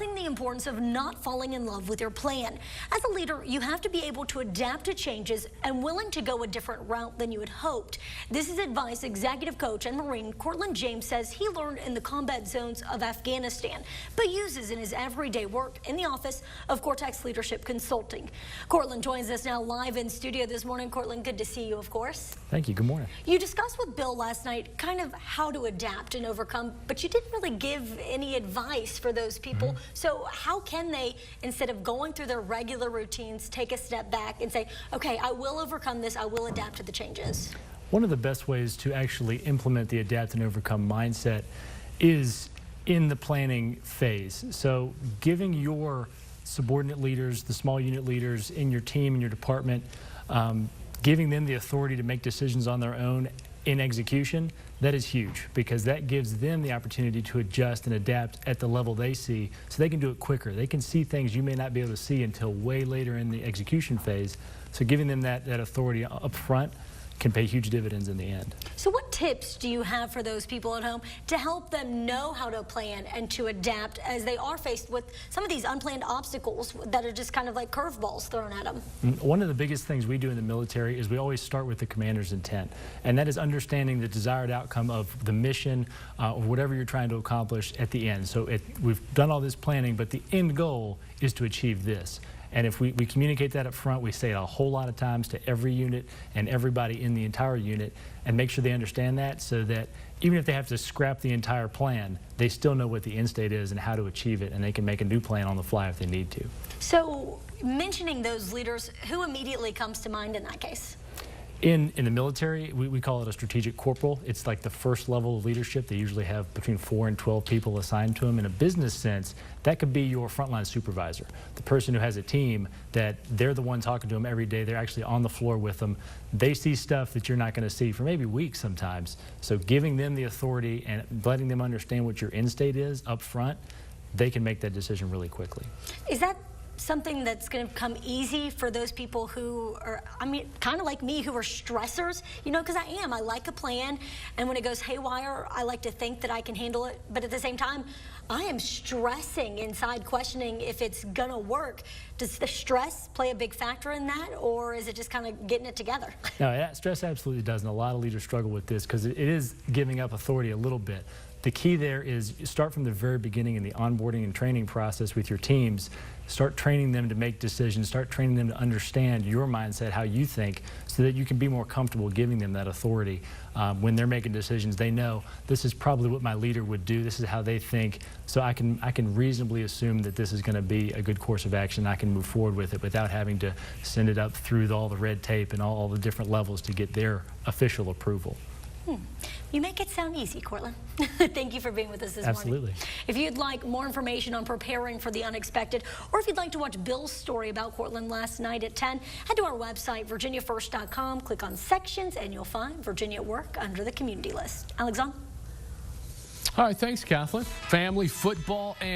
discussing the importance of not falling in love with your plan. As a leader, you have to be able to adapt to changes and willing to go a different route than you had hoped. This is advice executive coach and Marine Cortland James says he learned in the combat zones of Afghanistan, but uses in his everyday work in the office of Cortex Leadership Consulting. Cortland joins us now live in studio this morning. Cortland, good to see you, of course. Thank you. Good morning. You discussed with Bill last night kind of how to adapt and overcome, but you didn't really give any advice for those people. So how can they, instead of going through their regular routines, take a step back and say, okay, I will overcome this, I will adapt to the changes? One of the best ways to actually implement the adapt and overcome mindset is in the planning phase. So giving your subordinate leaders, the small unit leaders in your team, in your department, giving them the authority to make decisions on their own in execution, that is huge because that gives them the opportunity to adjust and adapt at the level they see so they can do it quicker. They can see things you may not be able to see until way later in the execution phase. So giving them that authority up front can pay huge dividends in the end. So what tips do you have for those people at home to help them know how to plan and to adapt as they are faced with some of these unplanned obstacles that are just kind of like curveballs thrown at them? One of the biggest things we do in the military is we always start with the commander's intent, and that is understanding the desired outcome of the mission or whatever you're trying to accomplish at the end. So we've done all this planning, but the end goal is to achieve this. And if we communicate that up front, we say it a whole lot of times to every unit and everybody in the entire unit and make sure they understand that so that even if they have to scrap the entire plan, they still know what the end state is and how to achieve it, and they can make a new plan on the fly if they need to. So mentioning those leaders, who immediately comes to mind in that case? In the military, we call it a strategic corporal. It's like the first level of leadership. They usually have between 4 and 12 people assigned to them. In a business sense, that could be your frontline supervisor, the person who has a team that they're the one talking to them every day. They're actually on the floor with them. They see stuff that you're not going to see for maybe weeks sometimes. So giving them the authority and letting them understand what your end state is up front, they can make that decision really quickly. Is that something that's going to come easy for those people who are, I mean, kind of like me, who are stressors? You know, because I like a plan, and when it goes haywire, I like to think that I can handle it, but at the same time, I am stressing inside, questioning if it's gonna work. Does the stress play a big factor in that, or is it just kind of getting it together? No, stress absolutely does, and a lot of leaders struggle with this because it is giving up authority a little bit. The key there is start from the very beginning in the onboarding and training process with your teams. Start training them to make decisions. Start training them to understand your mindset, how you think, so that you can be more comfortable giving them that authority. When they're making decisions, they know this is probably what my leader would do. This is how they think. So I can reasonably assume that this is going to be a good course of action. I can move forward with it without having to send it up through all the red tape and all the different levels to get their official approval. You make it sound easy, Cortland. Thank you for being with us this morning. Absolutely. If you'd like more information on preparing for the unexpected, or if you'd like to watch Bill's story about Cortland last night at 10, head to our website, virginiafirst.com, click on sections, and you'll find Virginia at Work under the community list. Alexander? All right, thanks, Kathleen. Family, football, and